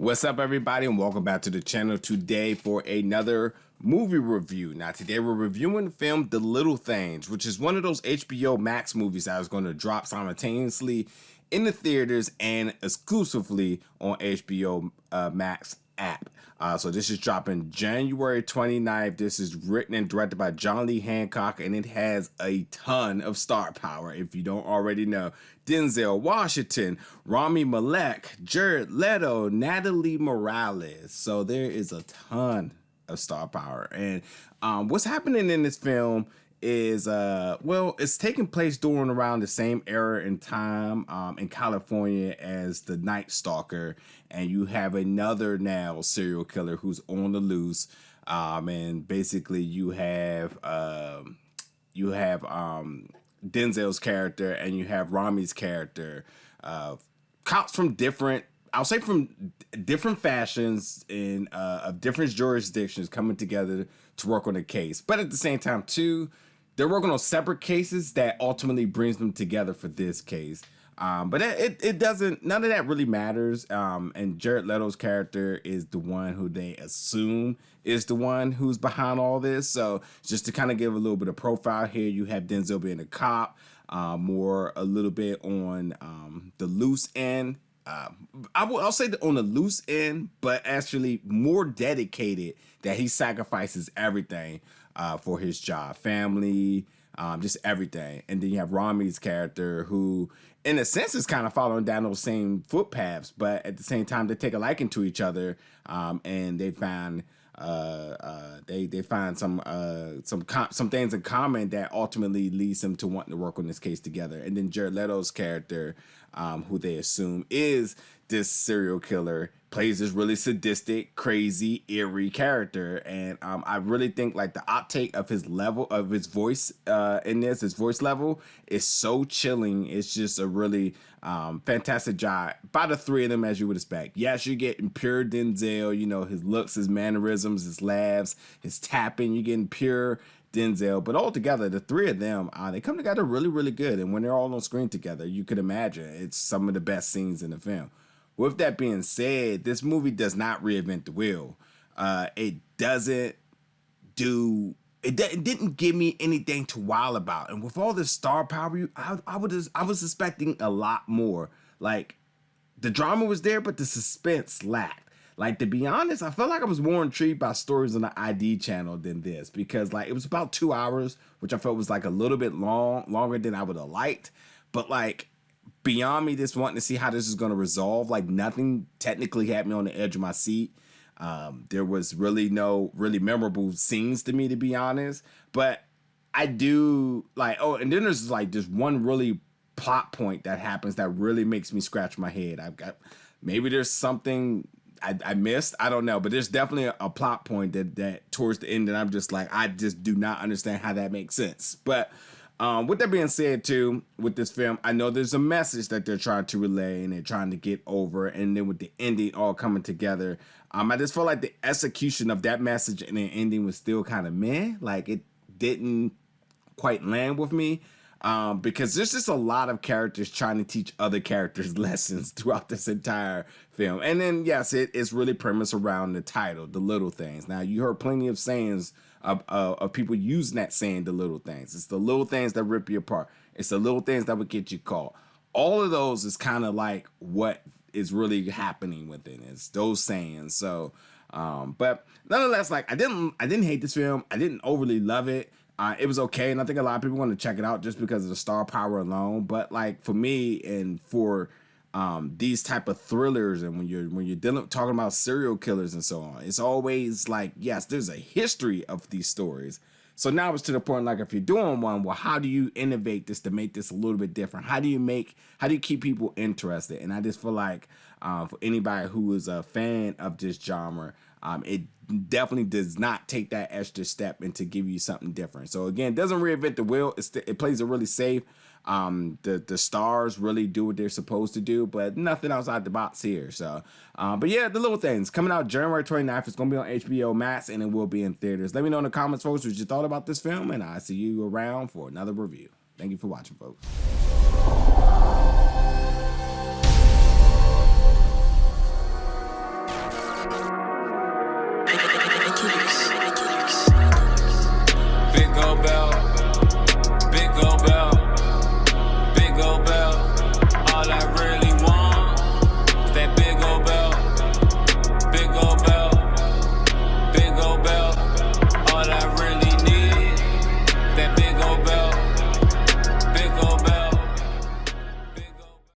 What's up, everybody, and welcome back to the channel today for another movie review. Now, today we're reviewing the film The Little Things, which is one of those HBO Max movies that is going to drop simultaneously in the theaters and exclusively on HBO Max app. So this is dropping January 29th. This is written and directed by John Lee Hancock, and it has a ton of star power, if you don't already know. Denzel Washington, Rami Malek, Jared Leto, Natalie Morales. So there is a ton of star power. And what's happening in this film is it's taking place during around the same era in time in California as the Night Stalker, and you have another now serial killer who's on the loose, and basically you have Denzel's character and you have Rami's character, cops from different fashions and of different jurisdictions coming together to work on a case, but at the same time too, they're working on separate cases that ultimately brings them together for this case. But it doesn't, none of that really matters. And Jared Leto's character is the one who they assume is the one who's behind all this. So just to kind of give a little bit of profile here, you have Denzel being a cop, more a little bit on the loose end. I'll say on the loose end, but actually more dedicated, that he sacrifices everything for his job, family, just everything. And then you have Rami's character, who in a sense is kind of following down those same footpaths, but at the same time they take a liking to each other, and they find they find some things in common that ultimately leads them to wanting to work on this case together. And then Jared Leto's character, who they assume is this serial killer, plays this really sadistic, crazy, eerie character. And I really think like the outtake of his level of his voice in this, his voice level is so chilling. It's just a really fantastic job by the three of them, as you would expect. Yes, you're getting pure Denzel, you know, his looks, his mannerisms, his laughs, his tapping, you're getting pure Denzel, but altogether the three of them, they come together really, really good. And when they're all on screen together, you could imagine it's some of the best scenes in the film. With that being said, this movie does not reinvent the wheel. It didn't give me anything to wow about. And with all this star power, I was expecting a lot more. Like, the drama was there, but the suspense lacked. Like, to be honest, I felt like I was more intrigued by stories on the ID channel than this, because like it was about 2 hours, which I felt was like a little bit longer than I would have liked. But like, beyond me just wanting to see how this is going to resolve, like nothing technically had me on the edge of my seat. There was really no really memorable scenes to me, to be honest. But I do like, and then there's like just one really plot point that happens that really makes me scratch my head. Maybe there's something I missed, I don't know, but there's definitely a plot point that towards the end that I'm just like, I just do not understand how that makes sense. But with that being said too, with this film, I know there's a message that they're trying to relay and they're trying to get over, and then with the ending all coming together, I just felt like the execution of that message and the ending was still kind of meh. Like, it didn't quite land with me. Because there's just a lot of characters trying to teach other characters lessons throughout this entire film. And then, yes, it's really premised around the title, The Little Things. Now, you heard plenty of sayings of people using that saying, the little things. It's the little things that rip you apart. It's the little things that would get you caught. All of those is kind of like what is really happening within it. It's those sayings. So, but nonetheless, like, I didn't hate this film. I didn't overly love it. It was okay, and I think a lot of people want to check it out just because of the star power alone. But like for me, and for these type of thrillers, and when you're talking about serial killers and so on, it's always like, yes, there's a history of these stories. So now it's to the point, like, if you're doing one, well, how do you innovate this to make this a little bit different? How do you keep people interested? And I just feel like for anybody who is a fan of this genre, it definitely does not take that extra step and to give you something different. So again, it doesn't reinvent the wheel. It plays it really safe. The stars really do what they're supposed to do, but nothing outside the box here. So, but yeah, The Little Things coming out January 29th. It's going to be on HBO Max, and it will be in theaters. Let me know in the comments, folks, what you thought about this film, and I'll see you around for another review. Thank you for watching, folks.